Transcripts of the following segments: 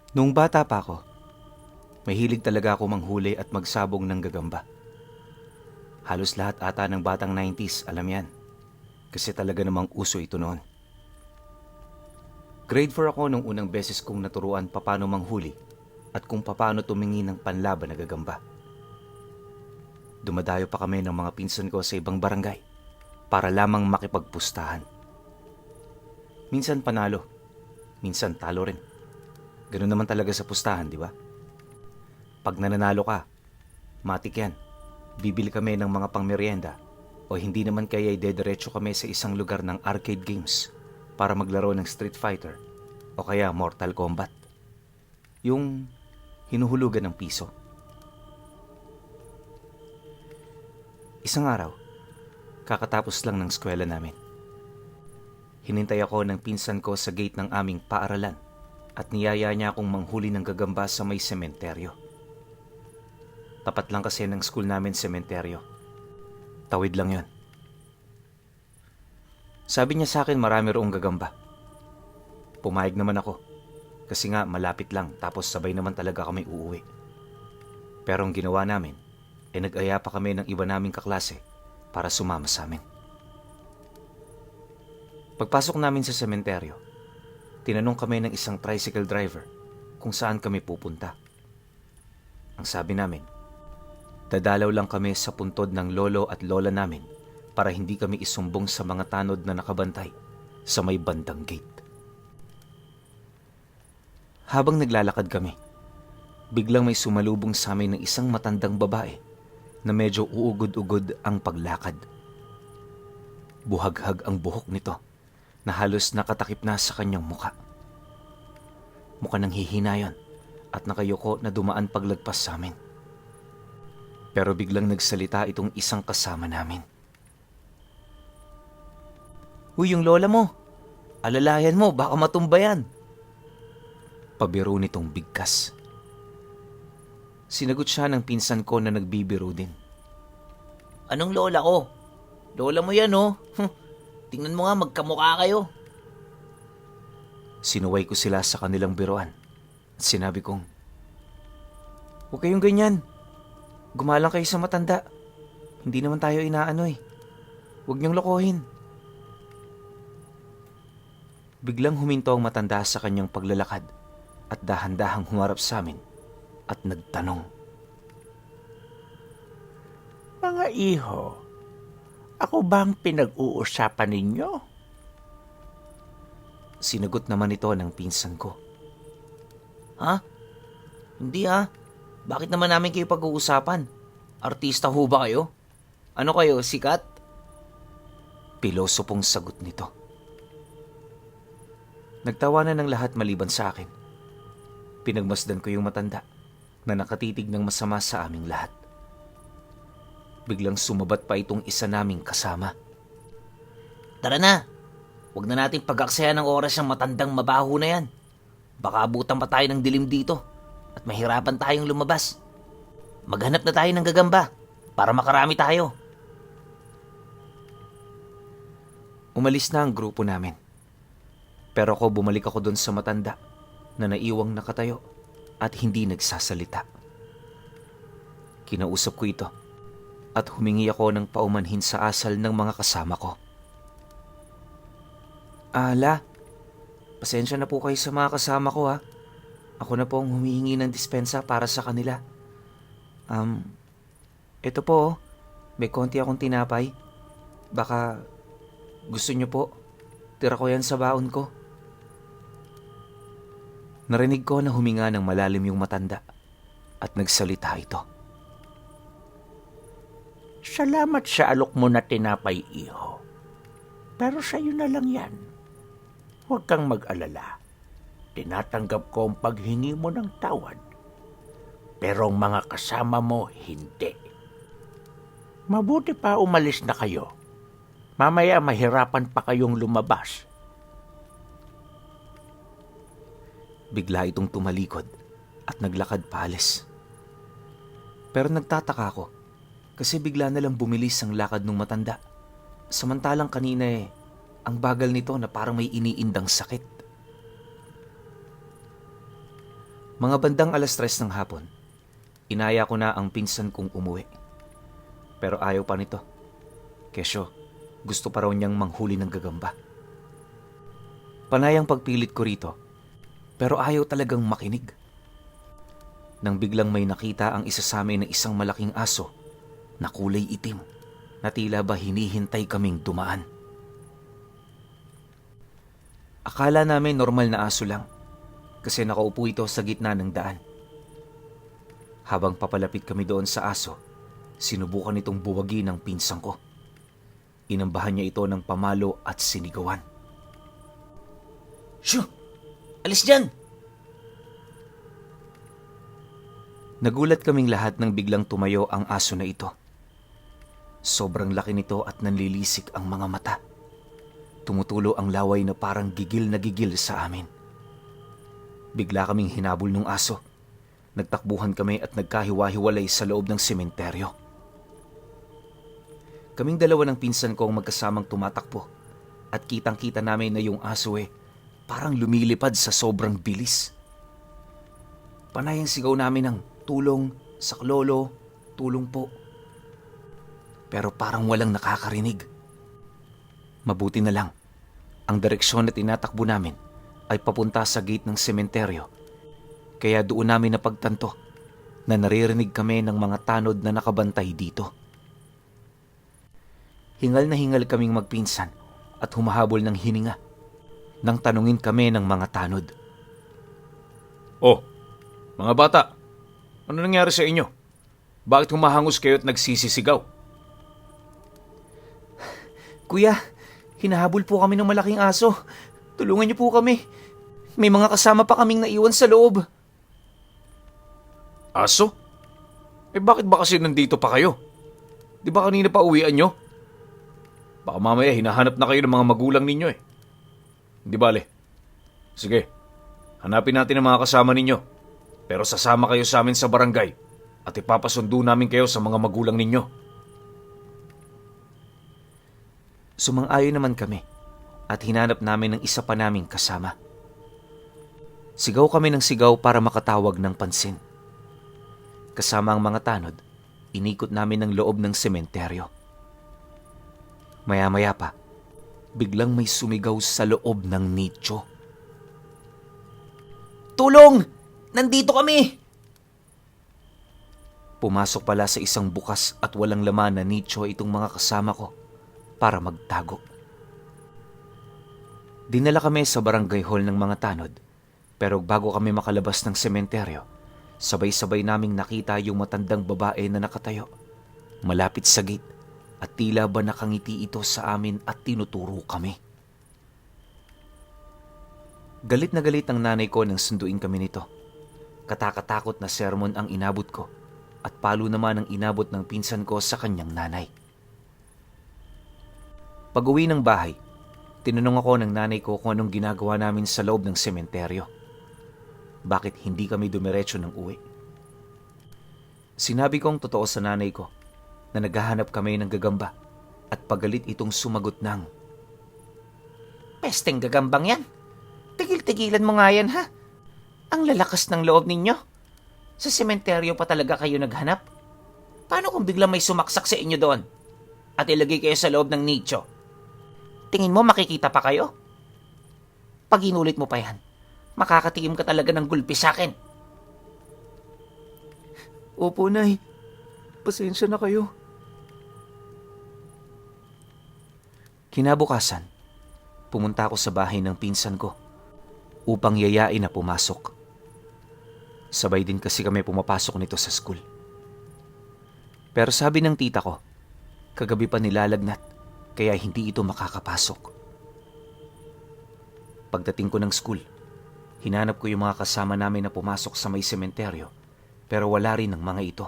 Noong bata pa ako, mahilig talaga ako manghuli at magsabong ng gagamba. Halos lahat ata ng batang 90s alam yan, kasi talaga namang uso ito noon. Grade 4 ako nung unang beses kong naturuan paano manghuli at kung paano tumingin ng panlaban na gagamba. Dumadayo pa kami ng mga pinsan ko sa ibang barangay para lamang makipagpustahan. Minsan panalo, minsan talo rin. Ganun naman talaga sa pustahan, di ba? Pag nananalo ka, matik yan. Bibili kami ng mga pangmeryenda o hindi naman kaya idediretso kami sa isang lugar ng arcade games para maglaro ng Street Fighter o kaya Mortal Kombat. Yung hinuhulugan ng piso. Isang araw, kakatapos lang ng eskwela namin. Hinintay ako ng pinsan ko sa gate ng aming paaralan at niyaya niya akong manghuli ng gagamba sa may sementeryo. Tapat lang kasi ng school namin sementeryo. Tawid lang yon. Sabi niya sa akin marami roong gagamba. Pumayag naman ako kasi nga malapit lang tapos sabay naman talaga kami uuwi. Pero ang ginawa namin, nag-aya pa kami ng iba naming kaklase para sumama sa amin. Pagpasok namin sa sementeryo, tinanong kami ng isang tricycle driver kung saan kami pupunta. Ang sabi namin, dadalaw lang kami sa puntod ng lolo at lola namin para hindi kami isumbong sa mga tanod na nakabantay sa may bandang gate. Habang naglalakad kami, biglang may sumalubong sa amin ng isang matandang babae na medyo uugod-ugod ang paglakad. Buhaghag ang buhok nito na halos nakatakip na sa kanyang muka. Mukha nang hihina yon at nakayuko na dumaan paglagpas sa amin. Pero biglang nagsalita itong isang kasama namin. "Uy, yung lola mo! Alalayan mo, baka matumba yan!" Pabiro nitong bigkas. Sinagot siya ng pinsan ko na nagbibiro din. "Anong lola ko? Lola mo yan, oh. Tingnan mo nga, magkamukha kayo." Sinuway ko sila sa kanilang biruan at sinabi kong, "Huwag kayong ganyan. Gumalang kayo sa matanda. Hindi naman tayo inaano eh. Huwag niyong lokohin." Biglang huminto ang matanda sa kanyang paglalakad at dahan-dahang humarap sa amin at nagtanong, Mga iho, ako bang pinag-uusapan ninyo? Sinagot naman ito ng pinsan ko. Ha? Hindi ha. Bakit naman namin kayo pag-uusapan? Artista ho ba kayo? Ano kayo, sikat? Piloso pong sagot nito. Nagtawanan ng lahat maliban sa akin. Pinagmasdan ko yung matanda na nakatitig ng masama sa aming lahat. Biglang sumabat pa itong isa naming kasama. Tara na. Huwag na natin pag-aksayan ng oras yung matandang mabaho na yan. Baka abutan pa tayo ng dilim dito at mahirapan tayong lumabas. Maghanap na tayo ng gagamba para makarami tayo. Umalis na ang grupo namin. Pero bumalik ako doon sa matanda na naiwang nakatayo at hindi nagsasalita. Kinausap ko ito at humingi ako ng paumanhin sa asal ng mga kasama ko. "Ala, pasensya na po kayo sa mga kasama ko ha. Ako na po ang humihingi ng dispensa para sa kanila. Ito po oh, may konti akong tinapay. Baka gusto niyo po, tira ko yan sa baon ko." Narinig ko na huminga ng malalim yung matanda at nagsalita ito. Salamat sa alok mo na tinapay, iho. Pero sa'yo na lang yan. Huwag kang mag-alala. Tinatanggap ko ang paghingi mo ng tawad. Pero ang mga kasama mo, hindi. Mabuti pa umalis na kayo. Mamaya mahirapan pa kayong lumabas. Bigla itong tumalikod at naglakad paalis. Pero nagtataka ako kasi bigla na lang bumilis ang lakad ng matanda. Samantalang kanina ang bagal nito na parang may iniindang sakit. Mga bandang 3:00 ng hapon, inaya ko na ang pinsan kong umuwi. Pero ayaw pa nito. Kesyo, gusto pa raw niyang manghuli ng gagamba. Panay ang pagpilit ko rito, pero ayaw talagang makinig. Nang biglang may nakita ang isa sa amin na isang malaking aso na kulay itim na tila ba hinihintay kaming dumaan. Akala namin normal na aso lang kasi nakaupo ito sa gitna ng daan. Habang papalapit kami doon sa aso, sinubukan itong buwagin ng pinsang ko. Inambahan niya ito ng pamalo at sinigawan. Shoo! Alis dyan! Nagulat kaming lahat nang biglang tumayo ang aso na ito. Sobrang laki nito at nanlilisik ang mga mata. Tumutulo ang laway na parang gigil na gigil sa amin. Bigla kaming hinabol ng aso. Nagtakbuhan kami at nagkahiwa-hiwalay sa loob ng sementeryo. Kaming dalawa ng pinsan ko ang magkasamang tumatakbo at kitang-kita namin na yung aso parang lumilipad sa sobrang bilis. Panay ang sigaw namin ng tulong, saklolo, tulong po. Pero parang walang nakakarinig. Mabuti na lang, ang direksyon na tinatakbo namin ay papunta sa gate ng sementeryo. Kaya doon namin napagtanto na naririnig kami ng mga tanod na nakabantay dito. Hingal na hingal kaming magpinsan at humahabol ng hininga nang tanungin kami ng mga tanod. Oh, mga bata, ano nangyari sa inyo? Bakit humahangos kayo at nagsisisigaw? Kuya, hinahabol po kami ng malaking aso. Tulungan niyo po kami. May mga kasama pa kaming naiwan sa loob. Aso? Bakit ba kasi nandito pa kayo? Di ba kanina pa uwian nyo? Baka mamaya hinahanap na kayo ng mga magulang ninyo Hindi bale. Sige, hanapin natin ang mga kasama ninyo. Pero sasama kayo sa amin sa barangay at ipapasundo namin kayo sa mga magulang ninyo. Sumang-ayon naman kami at hinanap namin ng isa pa naming kasama. Sigaw kami ng sigaw para makatawag ng pansin. Kasama ang mga tanod, inikot namin ang loob ng sementeryo. Maya-maya pa, biglang may sumigaw sa loob ng nicho. Tulong! Nandito kami! Pumasok pala sa isang bukas at walang laman na nicho itong mga kasama ko para magtago. Dinala kami sa barangay hall ng mga tanod, pero bago kami makalabas ng sementeryo, sabay-sabay naming nakita yung matandang babae na nakatayo, malapit sa gate, at tila ba nakangiti ito sa amin at tinuturo kami. Galit na galit ang nanay ko nang sunduin kami nito. Katakatakot na sermon ang inabot ko at palo naman ang inabot ng pinsan ko sa kanyang nanay. Pag-uwi ng bahay, tinanong ako ng nanay ko kung anong ginagawa namin sa loob ng sementeryo. Bakit hindi kami dumiretso ng uwi? Sinabi kong totoo sa nanay ko na naghahanap kami ng gagamba at pagalit itong sumagot ng, Pesteng gagambang yan. Tigil-tigilan mo nga yan, ha? Ang lalakas ng loob ninyo. Sa sementeryo pa talaga kayo naghanap? Paano kung biglang may sumaksak sa inyo doon at ilagay kayo sa loob ng nicho? Tingin mo makikita pa kayo? Pag inulit mo pa yan, makakatikim ka talaga ng gulpi sa akin. Opo, Nay. Pasensya na kayo. Kinabukasan, pumunta ako sa bahay ng pinsan ko upang yayain na pumasok. Sabay din kasi kami pumapasok nito sa school. Pero sabi ng tita ko, kagabi pa nilalagnat kaya hindi ito makakapasok. Pagdating ko ng school, hinanap ko yung mga kasama namin na pumasok sa may sementeryo pero wala rin ang mga ito.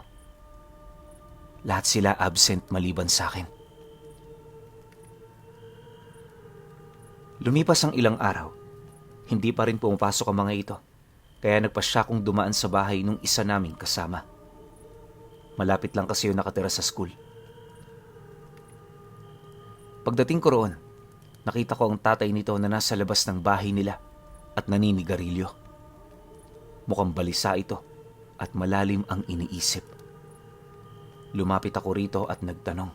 Lahat sila absent maliban sa akin. Lumipas ang ilang araw, hindi pa rin pumapasok ang mga ito, kaya nagpasya kong dumaan sa bahay nung isa naming kasama. Malapit lang kasi yung nakatira sa school. Pagdating ko roon, nakita ko ang tatay nito na nasa labas ng bahay nila at naninigarilyo. Mukhang balisa ito at malalim ang iniisip. Lumapit ako rito at nagtanong.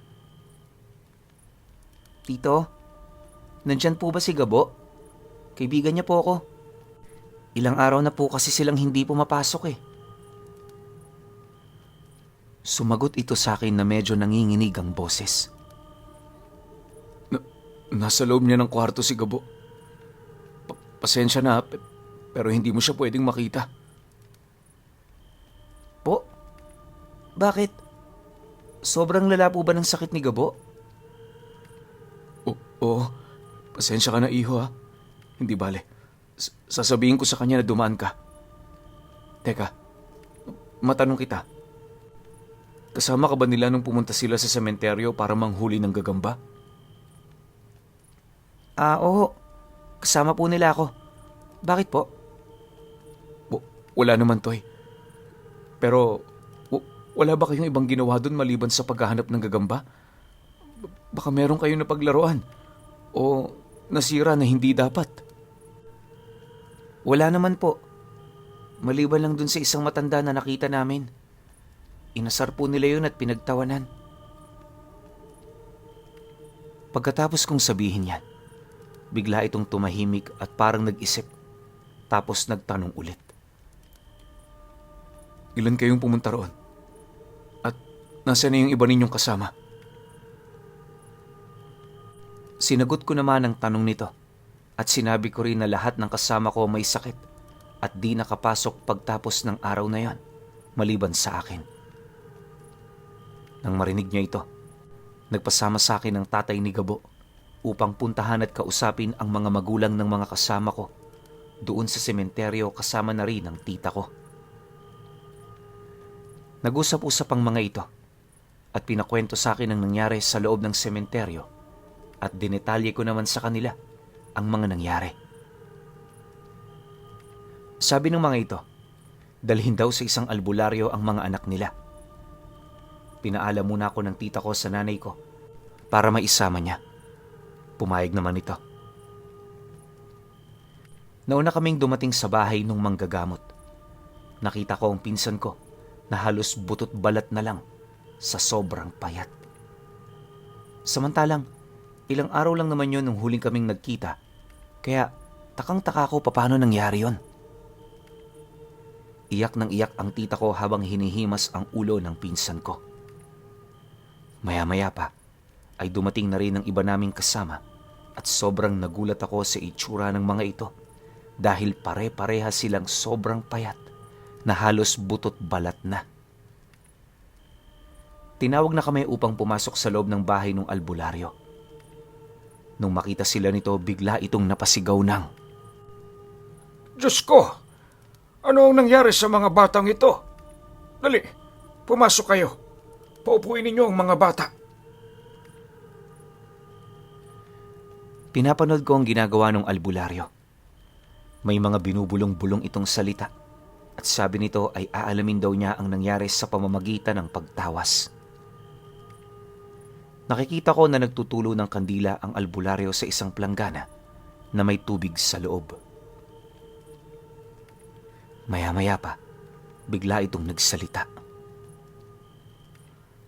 Tito, nandyan po ba si Gabo? Kaibigan niya po ako. Ilang araw na po kasi silang hindi pumapasok eh. Sumagot ito sa akin na medyo nanginginig ang boses. Nasa loob niya ng kwarto si Gabo. Pasensya na, pero hindi mo siya pwedeng makita. Po? Bakit? Sobrang lala po ba ng sakit ni Gabo? Oo. Pasensya ka na, iho ha. Hindi bale. Sasabihin ko sa kanya na dumaan ka. Teka, matanong kita. Kasama ka ba nila nung pumunta sila sa sementeryo para manghuli ng gagamba? Oo. Kasama po nila ako. Bakit po? Wala naman, Toy. Pero, wala ba kayong ibang ginawa doon maliban sa paghahanap ng gagamba? Baka meron kayong napaglaruan. O nasira na hindi dapat. Wala naman po. Maliban lang dun sa isang matanda na nakita namin. Inasar po nila yun at pinagtawanan. Pagkatapos kong sabihin yan, bigla itong tumahimik at parang nag-isip. Tapos nagtanong ulit. Ilan kayong pumunta roon? At nasaan na yung iba ninyong kasama? Sinagot ko naman ang tanong nito at sinabi ko rin na lahat ng kasama ko may sakit at di nakapasok pagtapos ng araw na yon, maliban sa akin. Nang marinig niya ito, nagpasama sa akin ang tatay ni Gabo upang puntahan at kausapin ang mga magulang ng mga kasama ko doon sa sementeryo kasama na rin ang tita ko. Nag-usap-usap ang mga ito at pinakwento sa akin ang nangyari sa loob ng sementeryo at dinetalye ko naman sa kanila ang mga nangyari. Sabi ng mga ito, dalhin daw sa isang albularyo ang mga anak nila. Pinaalam muna ako ng tita ko sa nanay ko para maisama niya. Pumayag naman ito. Nauna kaming dumating sa bahay nung manggagamot. Nakita ko ang pinsan ko na halos butot balat na lang sa sobrang payat. Samantalang, ilang araw lang naman yun nung huling kaming nagkita, kaya takang-taka ko paano nangyari yon. Iyak ng iyak ang tita ko habang hinihimas ang ulo ng pinsan ko. Maya-maya pa ay dumating na rin ang iba naming kasama at sobrang nagulat ako sa itsura ng mga ito dahil pare-pareha silang sobrang payat na halos butot balat na. Tinawag na kami upang pumasok sa loob ng bahay ng albularyo. Nung makita sila nito, bigla itong napasigaw ng, Diyos ko! Ano ang nangyari sa mga batang ito? Dali, pumasok kayo. Paupuin ninyo ang mga bata. Pinapanood ko ang ginagawa ng albularyo. May mga binubulong-bulong itong salita at sabi nito ay aalamin daw niya ang nangyari sa pamamagitan ng pagtawas. Nakikita ko na nagtutulo ng kandila ang albularyo sa isang planggana na may tubig sa loob. Maya-maya pa, bigla itong nagsalita.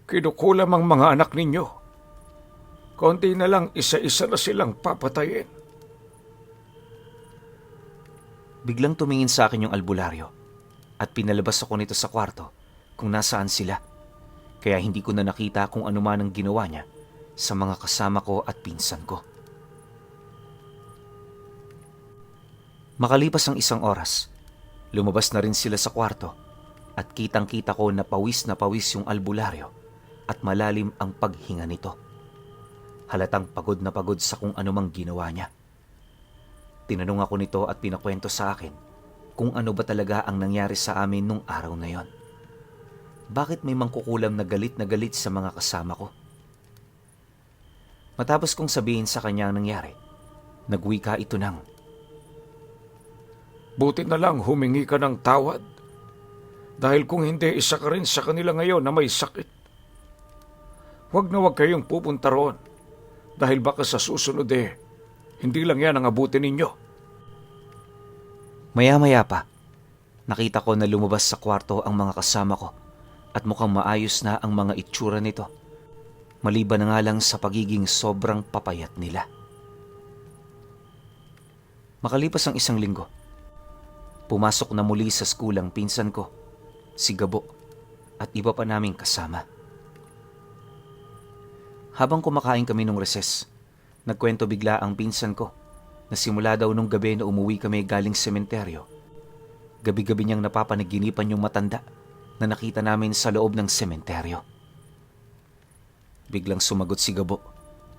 Kinukulam ang mga anak ninyo. Konti na lang, isa-isa na silang papatayin. Biglang tumingin sa akin yung albularyo at pinalabas ako nito sa kwarto kung nasaan sila. Kaya hindi ko na nakita kung ano man ang ginawa niya sa mga kasama ko at pinsan ko. Makalipas ang isang oras, lumabas na rin sila sa kwarto at kitang-kita ko na pawis yung albularyo at malalim ang paghinga nito. Halatang pagod na pagod sa kung anumang ginawa niya. Tinanong ako nito at pinakwento sa akin kung ano ba talaga ang nangyari sa amin nung araw na yon. Bakit may mangkukulam na galit sa mga kasama ko? Matapos kong sabihin sa kanya ang nangyari, nagwika ito ng, Buti na lang humingi ka ng tawad. Dahil kung hindi, isa ka rin sa kanila ngayon na may sakit. Huwag na huwag kayong pupunta roon. Dahil baka sa susunod hindi lang yan ang abutin ninyo. Maya-maya pa, Nakita ko na lumabas sa kwarto ang mga kasama ko at mukhang maayos na ang mga itsura nito. Maliban na nga lang sa pagiging sobrang papayat nila. Makalipas ang 1 linggo, pumasok na muli sa school ang pinsan ko, si Gabo, at iba pa naming kasama. Habang kumakain kami nung recess, nagkwento bigla ang pinsan ko na simula daw nung gabi na umuwi kami galing sementeryo, gabi-gabi niyang napapanaginipan yung matanda na nakita namin sa loob ng sementeryo. Biglang sumagot si Gabo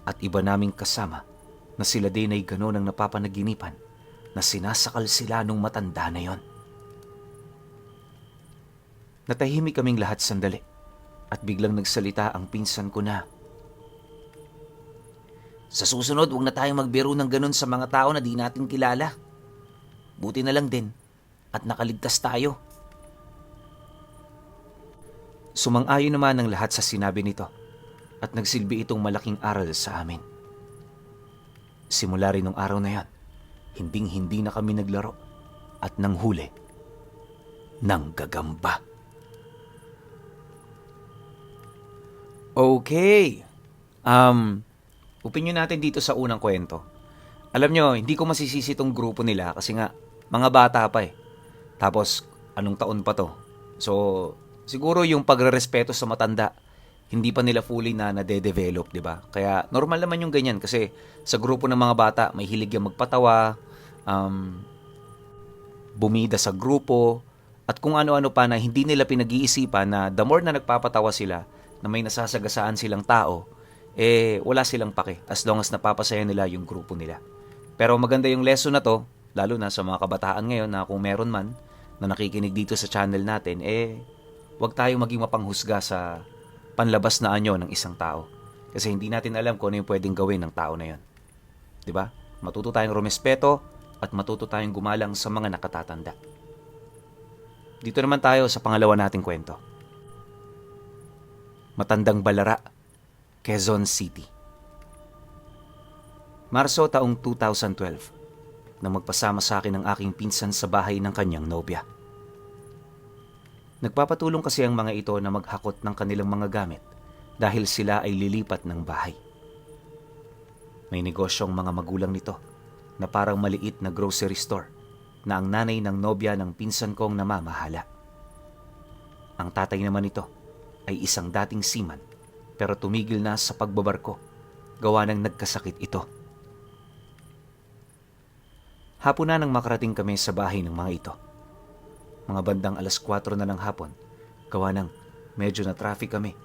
at iba naming kasama na sila din ay gano'n ang napapanaginipan na sinasakal sila nung matanda na yon. Natahimik kaming lahat sandali at biglang nagsalita ang pinsan ko na, Sa susunod, huwag na tayong magbiro ng ganun sa mga tao na di natin kilala. Buti na lang din at nakaligtas tayo. Sumang-ayon naman ang lahat sa sinabi nito at nagsilbi itong malaking aral sa amin. Simula rin nung araw na yon, hinding-hindi na kami naglaro at nanghuli ng gagamba. Okay. Opinion natin dito sa unang kwento. Alam nyo, hindi ko masisisi tong grupo nila kasi nga, mga bata pa eh. Tapos, anong taon pa to? So, siguro yung pagrerespeto sa matanda, hindi pa nila fully na nade-develop, di ba? Kaya, normal naman yung ganyan kasi sa grupo ng mga bata, may hilig yung magpatawa, bumida sa grupo, at kung ano-ano pa na hindi nila pinag-iisipan na the more na nagpapatawa sila, na may nasasagasaan silang tao, wala silang pake as long as napapasaya nila yung grupo nila. Pero maganda yung lesson na to, lalo na sa mga kabataan ngayon na kung meron man na nakikinig dito sa channel natin, wag tayong maging mapanghusga sa panlabas na anyo ng isang tao. Kasi hindi natin alam kung ano yung pwedeng gawin ng tao na yon. Diba? Matuto tayong rumespeto at matuto tayong gumalang sa mga nakatatanda. Dito naman tayo sa pangalawa nating kwento. Matandang Balara, Quezon City. Marso taong 2012, nang magpasama sa akin ang aking pinsan sa bahay ng kanyang nobya. Nagpapatulong kasi ang mga ito na maghakot ng kanilang mga gamit dahil sila ay lilipat ng bahay. May negosyong mga magulang nito na parang maliit na grocery store na ang nanay ng nobya ng pinsan kong namamahala. Ang tatay naman nito ay isang dating seaman pero tumigil na sa pagbabarko gawa ng nagkasakit ito. Hapon na nang makarating kami sa bahay ng mga ito. Mga bandang 4:00 na ng hapon gawa ng medyo na traffic kami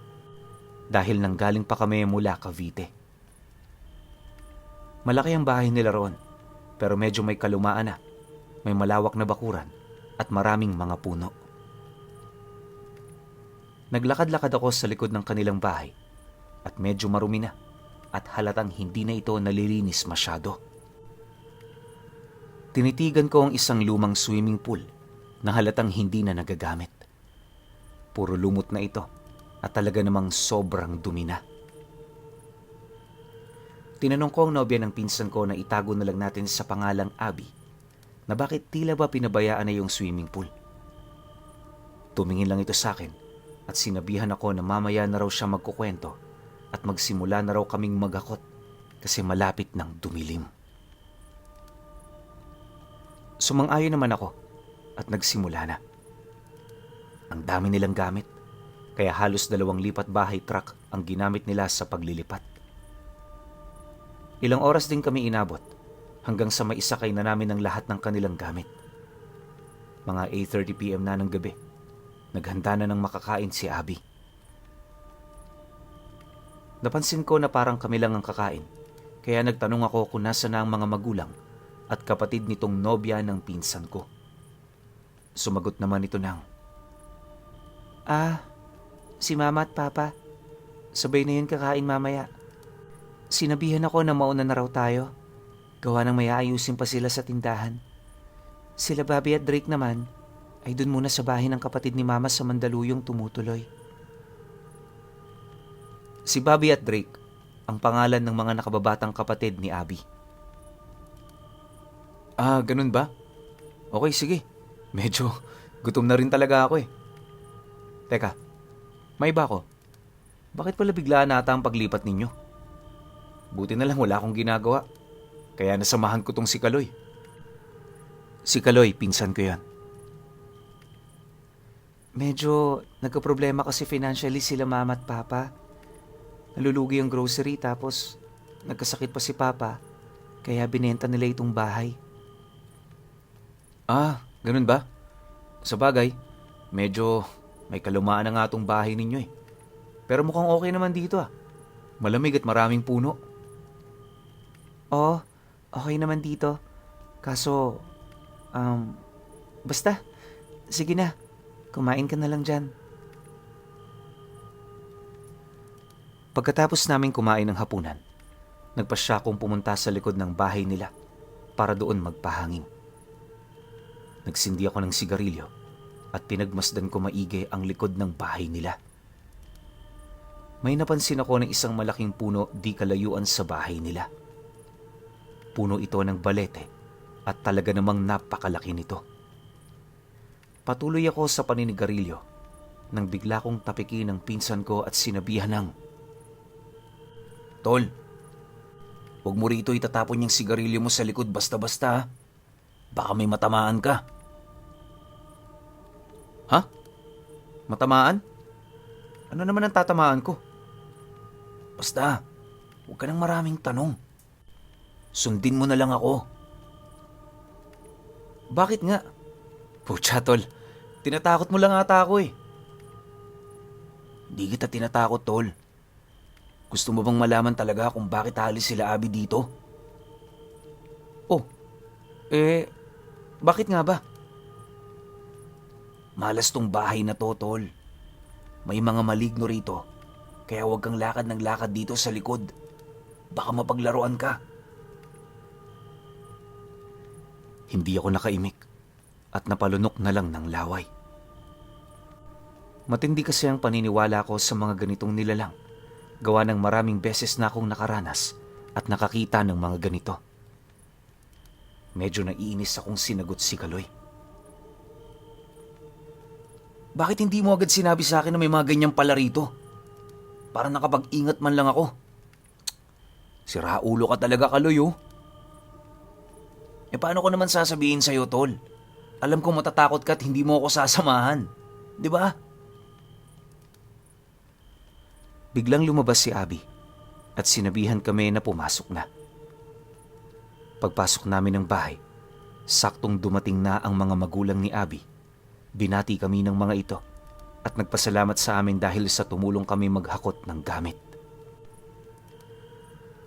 dahil nanggaling pa kami mula Cavite. Malaki ang bahay nila roon pero medyo may kalumaan na, may malawak na bakuran at maraming mga puno. Naglakad-lakad ako sa likod ng kanilang bahay at medyo marumi na at halatang hindi na ito nalilinis masyado. Tinitigan ko ang isang lumang swimming pool na halatang hindi na nagagamit. Puro lumot na ito at talaga namang sobrang dumi na. Tinanong ko ang nobya ng pinsan ko na itago na lang natin sa pangalang Abby na bakit tila ba pinabayaan na yung swimming pool. Tumingin lang ito sa akin at sinabihan ako na mamaya na raw siya magkukwento at magsimula na raw kaming maghakot kasi malapit ng dumilim. Sumang-ayon naman ako at nagsimula na. Ang dami nilang gamit kaya halos 2 lipat bahay truck ang ginamit nila sa paglilipat. Ilang oras din kami inabot hanggang sa maisakay na namin ang lahat ng kanilang gamit. Mga 8:30 PM na ng gabi. Naghanda na ng makakain si Abby. Napansin ko na parang kami lang ang kakain, kaya nagtanong ako kung nasa na ang mga magulang at kapatid nitong nobya ng pinsan ko. Sumagot naman ito ng, si Mama at Papa. Sabay na yun kakain mamaya. Sinabihan ako na mauna na raw tayo. Gawa ng may aayusin pa sila sa tindahan. Sila Bobby at Drake naman ay dun muna sa bahay ng kapatid ni Mama sa Mandaluyong tumutuloy. Si Bobby at Drake ang pangalan ng mga nakababatang kapatid ni Abby. Ganun ba? Okay, sige. Medyo Gutom na rin talaga ako eh. Teka, may iba ko. Bakit pala biglaan nata ang paglipat ninyo? Buti na lang wala akong ginagawa. Kaya nasamahan ko tong si Kaloy. Si Kaloy, pinsan ko yan. Medyo nagka-problema kasi financially sila mama at papa. Nalulugi ang grocery tapos nagkasakit pa si papa. Kaya binenta nila itong bahay. Ah, ganun ba? Sa bagay, medyo may kalumaan na nga itong bahay ninyo eh. Pero mukhang okay naman dito ah. Malamig at maraming puno. Oo, okay naman dito. Kaso, basta, sige na. Kumain ka na lang dyan. Pagkatapos namin kumain ng hapunan, nagpasya akong pumunta sa likod ng bahay nila para doon magpahangin. Nagsindi ako ng sigarilyo at pinagmasdan ko maigi ang likod ng bahay nila. May napansin ako ng isang malaking puno di kalayuan sa bahay nila. Puno ito ng balete at talaga namang napakalaki nito. Patuloy ako sa paninigarilyo nang bigla kong tapikin ng pinsan ko at sinabihan ng, "Tol, huwag mo rito itatapon yung sigarilyo mo sa likod basta-basta ha. Baka may matamaan ka." Ha? Matamaan? Ano naman ang tatamaan ko? Basta, huwag ka ng maraming tanong. Sundin mo na lang ako. Bakit nga? Pucha tol, tinatakot mo lang ata ako eh. Di kita tinatakot tol. Gusto mo bang malaman talaga kung bakit halis sila Abby dito? Oh, bakit nga ba? Malas tong bahay na to tol. May mga maligno rito. Kaya huwag kang lakad ng lakad dito sa likod. Baka mapaglaruan ka. Hindi ako nakaimik at napalunok na lang ng laway. Matindi kasi ang paniniwala ko sa mga ganitong nilalang. Gawa ng maraming beses na akong nakaranas at nakakita ng mga ganito. Medyo naiinis akong sinagot si Kaloy. Bakit hindi mo agad sinabi sa akin na may mga ganyan pala rito? Para nakapag-ingat man lang ako. Siraulo ka talaga, Kaloy, oh. Paano ko naman sasabihin sa'yo, tol? Alam kong matatakot ka at hindi mo ako sasamahan. Di ba? Biglang lumabas si Abby at sinabihan kami na pumasok na. Pagpasok namin ng bahay, saktong dumating na ang mga magulang ni Abby. Binati kami ng mga ito at nagpasalamat sa amin dahil sa tumulong kami maghakot ng gamit.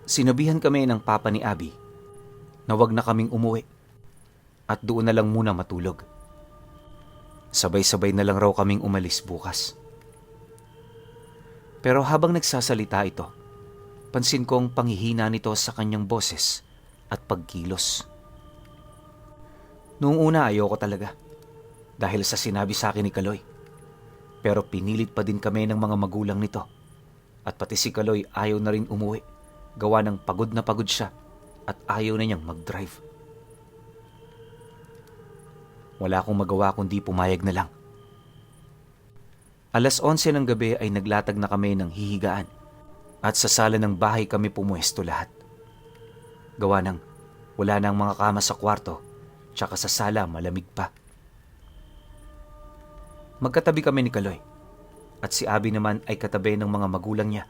Sinabihan kami ng papa ni Abby na wag na kaming umuwi at doon na lang muna matulog. Sabay-sabay na lang raw kaming umalis bukas. Pero habang nagsasalita ito, pansin kong panghihina nito sa kanyang boses at pagkilos. Noong una ayoko talaga dahil sa sinabi sa akin ni Kaloy. Pero pinilit pa din kami ng mga magulang nito. At pati si Kaloy ayaw na rin umuwi. Gawa ng pagod na pagod siya at ayaw na niyang mag-drive. Wala akong magawa kundi pumayag na lang. 11:00 ng gabi ay naglatag na kami ng hihigaan at sa sala ng bahay kami pumuesto lahat. Gawa ng wala nang mga kama sa kwarto tsaka sa sala malamig pa. Magkatabi kami ni Kaloy at si Abby naman ay katabi ng mga magulang niya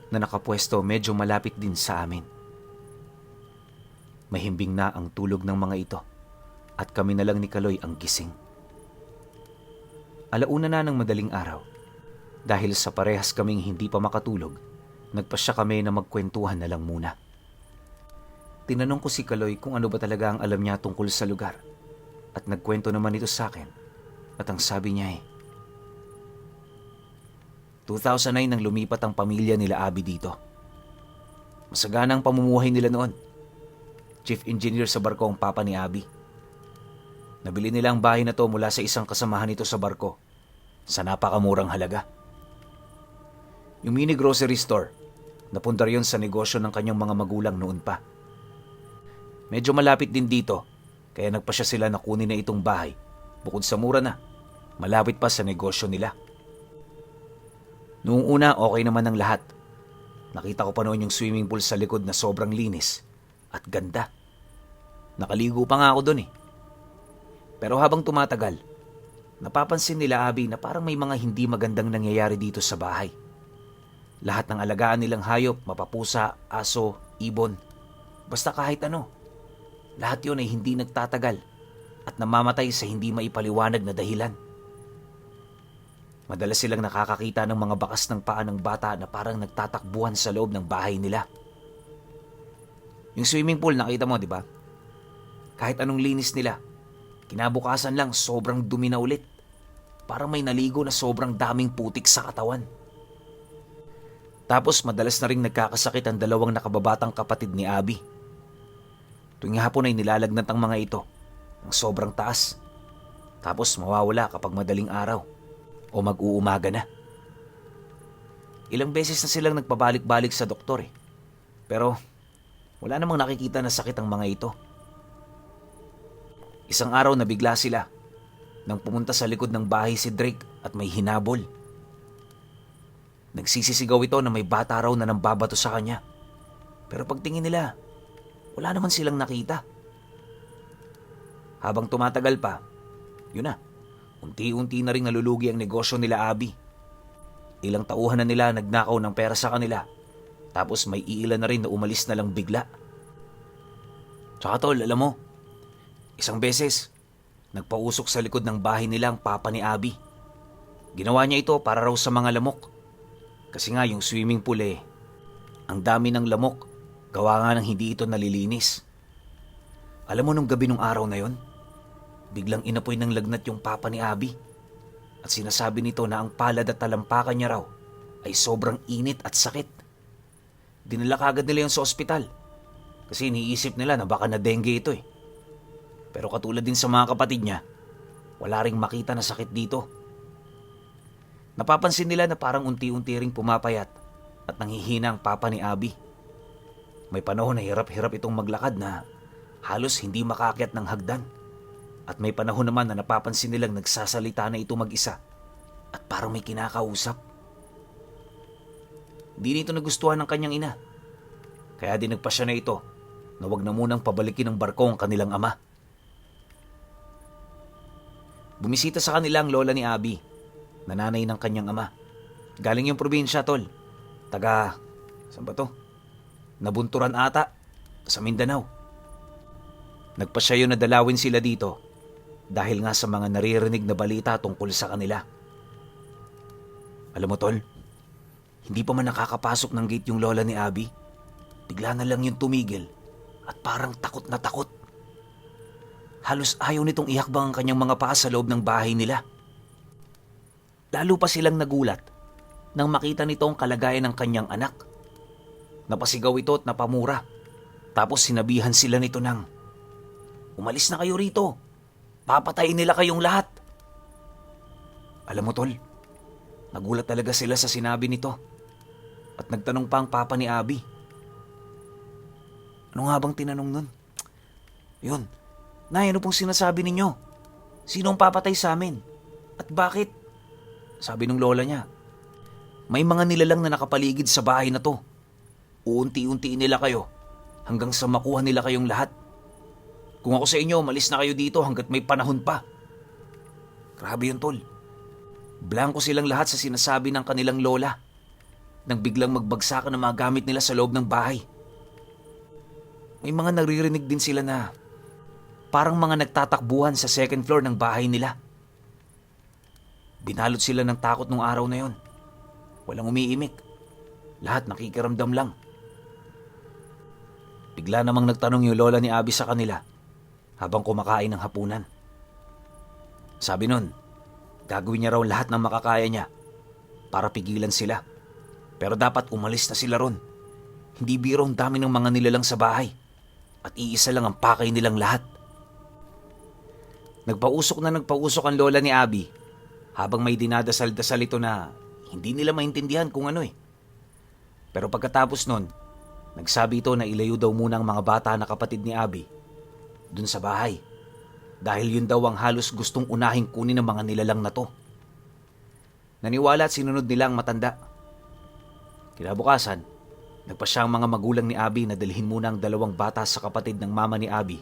na nakapwesto medyo malapit din sa amin. Mahimbing na ang tulog ng mga ito at kami na lang ni Kaloy ang gising. Alauna na ng madaling araw. Dahil sa parehas kaming hindi pa makatulog, nagpasya kami na magkwentuhan na lang muna. Tinanong ko si Kaloy kung ano ba talaga ang alam niya tungkol sa lugar at nagkwento naman ito sa akin at ang sabi niya ay 2009 nang lumipat ang pamilya nila Abby dito. Masagana ang pamumuhay nila noon. Chief engineer sa barko ang papa ni Abby. Nabili nila ang bahay na to mula sa isang kasamahan nito sa barko sa napakamurang halaga. Yung mini grocery store, napunta yun sa negosyo ng kanyang mga magulang noon pa. Medyo malapit din dito, kaya nagpasya sila na kunin na itong bahay. Bukod sa mura na, malapit pa sa negosyo nila. Noong una, okay naman ang lahat. Nakita ko pa noon yung swimming pool sa likod na sobrang linis at ganda. Nakaligo pa nga ako doon eh. Pero habang tumatagal, napapansin nila Abby na parang may mga hindi magandang nangyayari dito sa bahay. Lahat ng alagaan nilang hayop, mapapusa, aso, ibon, basta kahit ano. Lahat yun ay hindi nagtatagal at namamatay sa hindi maipaliwanag na dahilan. Madalas silang nakakakita ng mga bakas ng paa ng bata na parang nagtatakbuhan sa loob ng bahay nila. Yung swimming pool, nakita mo, di ba? Kahit anong linis nila, kinabukasan lang sobrang dumi na ulit. Parang may naligo na sobrang daming putik sa katawan. Tapos madalas na rin nagkakasakit ang dalawang nakababatang kapatid ni Abby. Tuwing hapon ay nilalagnat ang mga ito ng sobrang taas. Tapos mawawala kapag madaling araw o mag-uumaga na. Ilang beses na silang nagpabalik-balik sa doktor eh. Pero wala namang nakikita na sakit ang mga ito. Isang araw nabigla sila nang pumunta sa likod ng bahay si Drake at may hinabol. Nagsisisigaw ito na may bata raw na nambabato sa kanya. Pero pagtingin nila, wala naman silang nakita. Habang tumatagal pa, yun na, unti-unti na rin nalulugi ang negosyo nila Abby. Ilang tauhan na nila nagnakaw ng pera sa kanila. Tapos may iilan na rin na umalis na lang bigla. Tsaka tol, alam mo, isang beses, nagpausok sa likod ng bahay nila ang papa ni Abby. Ginawa niya ito para raw sa mga lamok. Kasi nga yung swimming pool ang dami ng lamok, gawa nga ng hindi ito nalilinis. Alam mo nung gabi nung araw na yon, biglang inapoy ng lagnat yung papa ni Abby. At sinasabi nito na ang palad at talampakan niya raw ay sobrang init at sakit. Dinala kagad nila yung sa ospital kasi iniisip nila na baka na dengue ito eh. Pero katulad din sa mga kapatid niya, wala ring makita na sakit dito. Napapansin nila na parang unti-unti ring pumapayat at nanghihina ang papa ni Abby. May panahon na hirap-hirap itong maglakad na halos hindi makaakyat ng hagdan. At may panahon naman na napapansin nilang nagsasalita na ito mag-isa at parang may kinakausap. Di nito nagustuhan ng kanyang ina. Kaya dinagpa siya na ito na wag na munang pabalikin ng barko ang kanilang ama. Bumisita sa kanila ang lola ni Abby, na nanay ng kanyang ama. Galing yung probinsya, tol. Saan ba to? Nabunturan ata, sa Mindanao. Nagpasya yun na dalawin sila dito dahil nga sa mga naririnig na balita tungkol sa kanila. Alam mo, tol, hindi pa man nakakapasok ng gate yung lola ni Abby, bigla na lang yung tumigil at parang takot na takot. Halos ayaw nitong ihakbang ang kanyang mga paa sa loob ng bahay nila. Lalo pa silang nagulat nang makita nito ang kalagayan ng kanyang anak. Napasigaw ito at napamura. Tapos sinabihan sila nito ng, "Umalis na kayo rito. Papatayin nila kayong lahat." Alam mo, tol, nagulat talaga sila sa sinabi nito. At nagtanong pa ang papa ni Abby. Ano nga bang tinanong nun? Yun, Nay, ano pong sinasabi ninyo? Sino ang papatay sa amin? At bakit? Sabi ng lola niya, may mga nilalang na nakapaligid sa bahay na to. Uunti-untiin nila kayo hanggang sa makuha nila kayong lahat. Kung ako sa inyo, malis na kayo dito hanggat may panahon pa. Grabe yun, tol. Blanko silang lahat sa sinasabi ng kanilang lola nang biglang magbagsakan ng mga gamit nila sa loob ng bahay. May mga naririnig din sila na parang mga nagtatakbuhan sa second floor ng bahay nila. Binalot sila ng takot nung araw na yon. Walang umiimik. Lahat nakikiramdam lang. Bigla namang nagtanong yung lola ni Abby sa kanila habang kumakain ng hapunan. Sabi nun, gagawin niya raw lahat ng makakaya niya para pigilan sila. Pero dapat umalis na sila ron. Hindi biro ang dami ng mga nilalang sa bahay at iisa lang ang pakay nilang lahat. Nagpausok ang lola ni Abby habang may dinadasal-dasal ito na hindi nila maintindihan kung ano eh. Pero pagkatapos nun, nagsabi ito na ilayo daw muna ang mga bata na kapatid ni Abby dun sa bahay dahil yun daw ang halos gustong unahing kunin ng mga nilalang na to. Naniwala at sinunod nila ang matanda. Kinabukasan, nagpasya ang mga magulang ni Abby na dalhin muna ang 2 bata sa kapatid ng mama ni Abby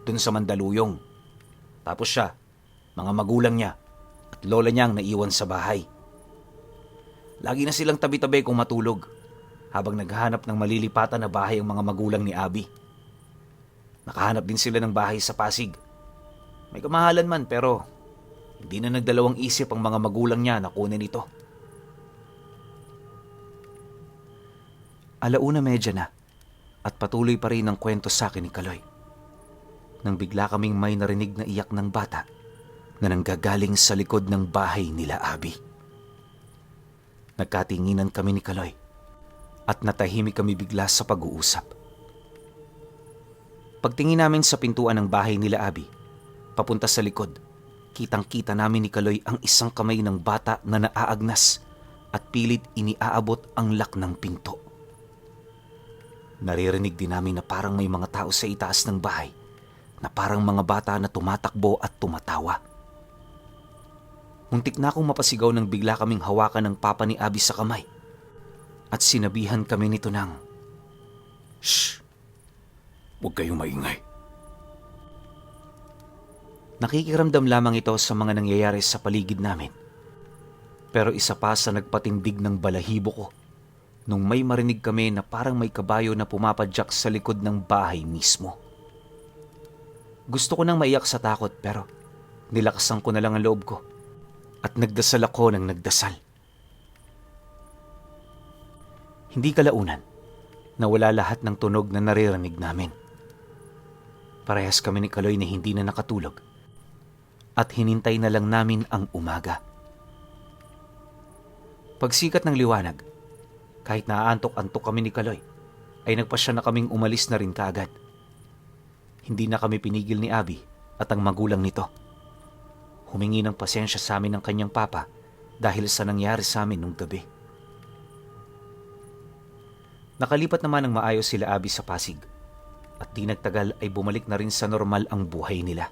dun sa Mandaluyong. Tapos siya, mga magulang niya at lola niya ang naiwan sa bahay. Lagi na silang tabi-tabi kung matulog habang naghahanap ng malilipatan na bahay ang mga magulang ni Abby. Nakahanap din sila ng bahay sa Pasig. May kamahalan man pero hindi na nagdalawang isip ang mga magulang niya na kunin ito. 1:30 na at patuloy pa rin ang kwento sa akin ni Kaloy. Nang bigla kaming may narinig na iyak ng bata na nanggagaling sa likod ng bahay nila Abby. Nagkatinginan kami ni Kaloy at natahimik kami bigla sa pag-uusap. Pagtingin namin sa pintuan ng bahay nila Abby, papunta sa likod, kitang-kita namin ni Kaloy ang isang kamay ng bata na naaagnas at pilit iniaabot ang lock ng pinto. Naririnig din namin na parang may mga tao sa itaas ng bahay na parang mga bata na tumatakbo at tumatawa. Muntik na akong mapasigaw nang bigla kaming hawakan ng papa ni Abby sa kamay at sinabihan kami nito ng, "Shh! Huwag kayong maingay." Nakikiramdam lamang ito sa mga nangyayari sa paligid namin. Pero isa pa sa nagpatindig ng balahibo ko nung may marinig kami na parang may kabayo na pumapadyak sa likod ng bahay mismo. Gusto ko nang maiyak sa takot pero nilakasan ko na lang ang loob ko at nagdasal ako ng nagdasal. Hindi kalaunan, nawala lahat ng tunog na naririnig namin. Parehas kami ni Kaloy na hindi na nakatulog at hinintay na lang namin ang umaga. Pagsikat ng liwanag, kahit naaantok-antok kami ni Kaloy, ay nagpasya na kaming umalis na rin kaagad. Hindi na kami pinigil ni Abby at ang magulang nito. Humingi ng pasensya sa amin ng kanyang papa dahil sa nangyari sa amin nung gabi. Nakalipat naman ng maayos sila Abby sa Pasig at di nagtagal ay bumalik na rin sa normal ang buhay nila.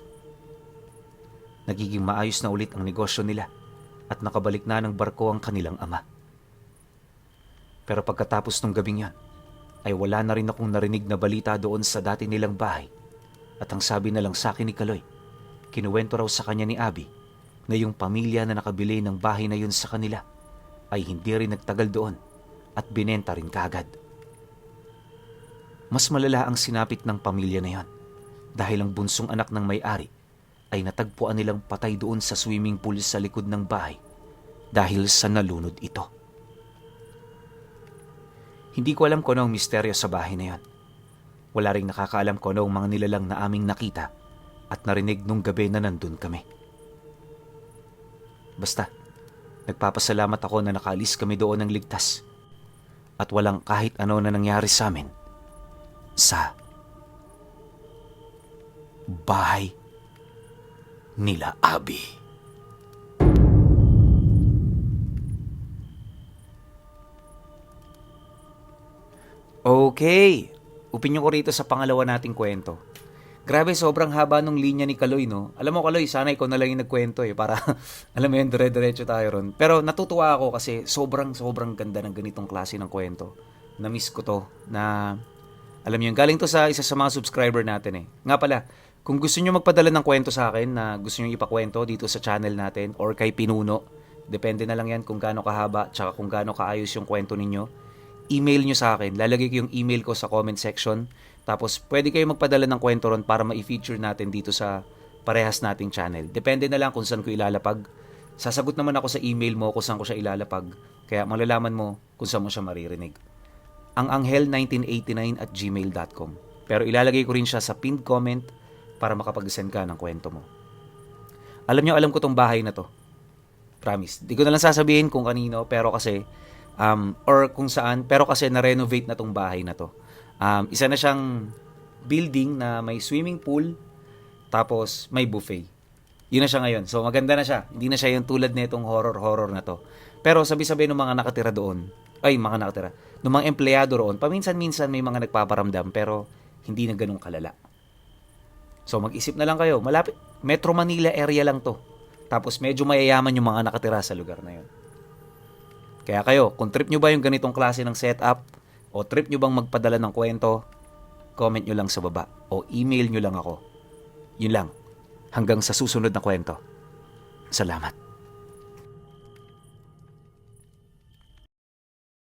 Nagiging maayos na ulit ang negosyo nila at nakabalik na ng barko ang kanilang ama. Pero pagkatapos ng gabing yan, ay wala na rin akong narinig na balita doon sa dati nilang bahay at ang sabi na lang sa akin ni Kaloy, kinuwento raw sa kanya ni Abby na yung pamilya na nakabili ng bahay na yun sa kanila ay hindi rin nagtagal doon at binenta rin kaagad. Mas malala ang sinapit ng pamilya na yon dahil ang bunsong anak ng may-ari ay natagpuan nilang patay doon sa swimming pool sa likod ng bahay dahil sa nalunod ito. Hindi ko alam kung ano ang misteryo sa bahay na yon. Wala ring nakakaalam kung ano ang mga nilalang na aming nakita at narinig nung gabi na nandun kami. Basta, nagpapasalamat ako na nakaalis kami doon ng ligtas at walang kahit ano na nangyari sa amin sa bahay nila Abby. Okay, opinyon ko rito sa pangalawa nating kwento. Grabe, sobrang haba nung linya ni Kaloy, no? Alam mo, Kaloy, sana ikaw na lang yung nagkwento para, alam mo yun, dire-diretso tayo ron. Pero natutuwa ako kasi sobrang ganda ng ganitong klase ng kwento. Na-miss ko to, na, alam niyo, galing to sa isa sa mga subscriber natin eh. Nga pala, kung gusto niyo magpadala ng kwento sa akin na gusto niyo ipakwento dito sa channel natin or kay Pinuno, depende na lang yan kung gaano kahaba tsaka kung gaano kaayos yung kwento ninyo, email nyo sa akin. Lalagay ko yung email ko sa comment section. Tapos, pwede kayo magpadala ng kwento ron para ma-feature natin dito sa parehas nating channel. Depende na lang kung saan ko ilalapag. Sasagot naman ako sa email mo kung saan ko siya ilalapag. Kaya malalaman mo kung saan mo siya maririnig. Ang anghel1989@gmail.com. Pero ilalagay ko rin siya sa pinned comment para makapag-send ka ng kwento mo. Alam ko tong bahay na to. Promise. Di ko na lang sasabihin kung kanino, pero kasi or kung saan, pero kasi na-renovate na tong bahay na to. Isa na siyang building na may swimming pool, tapos may buffet. Yun na siya ngayon. So maganda na siya. Hindi na siya yung tulad nitong horror na to. Pero sabi-sabi ng mga nakatira doon, ng mga empleyado roon, paminsan-minsan may mga nagpaparamdam, pero hindi na ganun kalala. So mag-isip na lang kayo, malapit, Metro Manila area lang to. Tapos medyo mayayaman yung mga nakatira sa lugar na yun. Kaya kayo, kung trip nyo ba yung ganitong klase ng setup, o trip nyo bang magpadala ng kwento, comment nyo lang sa baba, o email nyo lang ako. Yun lang. Hanggang sa susunod na kwento. Salamat.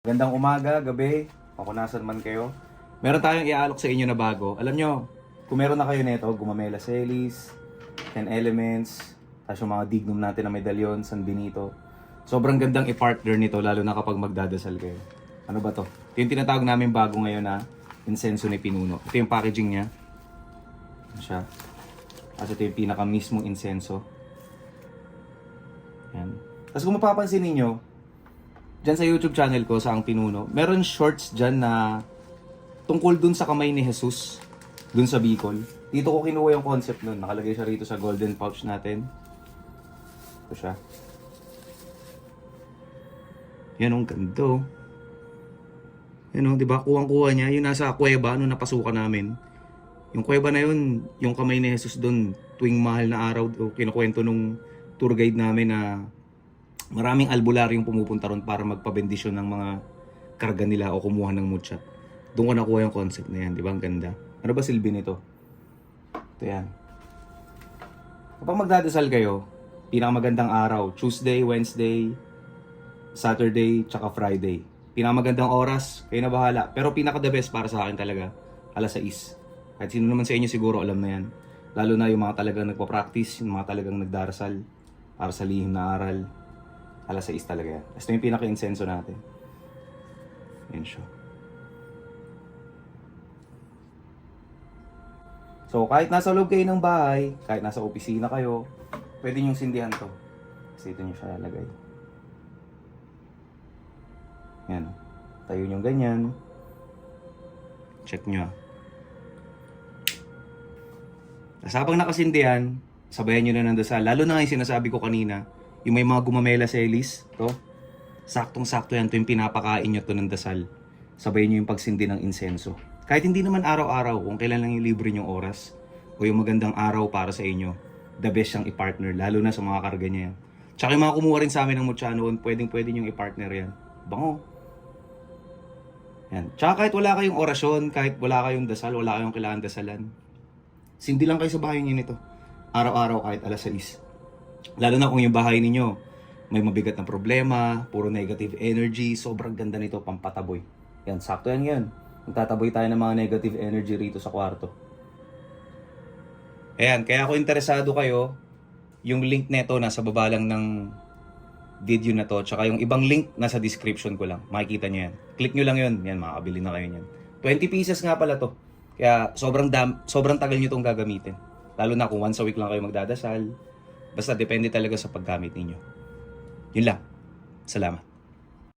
Gandang umaga, gabi, o kung nasan man kayo. Meron tayong iaalok sa inyo na bago. Alam nyo, kung meron na kayo nito, Gumamela Celis, 10 Elements, tapos yung mga dignum natin na medalyon, San Benito. Sobrang gandang i-partner nito, lalo na kapag magdadasal kayo. Ano ba to? Ito yung tinatawag namin bago ngayon na insenso ni Pinuno. Ito yung packaging niya. Ano siya? At ito yung pinaka mismong insenso. Yan. Tapos kung mapapansin ninyo, dyan sa YouTube channel ko, sa Ang Pinuno, meron shorts dyan na tungkol dun sa kamay ni Jesus, dun sa Bicol. Dito ko kinuha yung concept nun. Nakalagay siya rito sa golden pouch natin. Ito siya. Yan ang ganda. Yan o, di ba? Kuwang-kuha niya. Yung nasa kuweba, nung napasukan namin. Yung kuweba na yun, yung kamay ni Jesus doon, tuwing mahal na araw, o kinukwento nung tour guide namin na maraming albularyong pumupunta ron para magpabendisyon ng mga karga nila o kumuha ng mutya. Doon ko nakuha yung concept na yan, di ba? Ang ganda. Ano ba silbi nito? Ito yan. Kapag magdadasal kayo, pinakamagandang araw, Tuesday, Wednesday, Saturday, tsaka Friday. Pinakamagandang oras, kayo na bahala. Pero pinaka-the best para sa akin talaga, alas 6. Kahit sino naman sa inyo siguro alam na yan. Lalo na yung mga talagang nagpa-practice, yung mga talagang nagdarasal para sa lihim na aral. Alas 6 talaga yan. Ito yung pinaka-insenso natin. Yan siya. So, kahit nasa loob kayo ng bahay, kahit nasa opisina kayo, pwede nyo sindihan to. Kasi ito nyo siya lalagay. Yan. Tayo nyo ganyan. Check nyo. Tapos habang nakasindihan, sabayan nyo na ng dasal. Lalo na nga yung sinasabi ko kanina, yung may mga Gumamela Celis, to, saktong-sakto yan, to yung pinapakain nyo to ng dasal. Sabayan nyo yung pagsindi ng insenso. Kahit hindi naman araw-araw, kung kailan lang yung libre nyong oras, o yung magandang araw para sa inyo, the best siyang i-partner, lalo na sa mga karga niya yan. Tsaka yung mga kumuha rin sa amin ng mutya noon, pwedeng-pwede nyong i-partner yan. Bango. Yan. Tsaka kahit wala kayong orasyon, kahit wala kayong dasal, wala kayong kailangan dasalan, sindi lang kayo sa bahay niyo nito. Araw-araw kahit alas 6. Lalo na kung yung bahay ninyo may mabigat na problema, puro negative energy, sobrang ganda nito, pampataboy. Yan, sakto yan yun. Magtataboy tayo ng mga negative energy rito sa kwarto. Ayan, kaya kung interesado kayo, yung link neto nasa baba lang ng video na to, tsaka yung ibang link nasa description ko lang. Makikita nyo yan. Click nyo lang yun. Yan, makakabili na kayo yan. 20 pieces nga pala to. Kaya sobrang tagal nyo itong gagamitin. Lalo na kung once a week lang kayo magdadasal. Basta depende talaga sa paggamit ninyo. Yun lang. Salamat.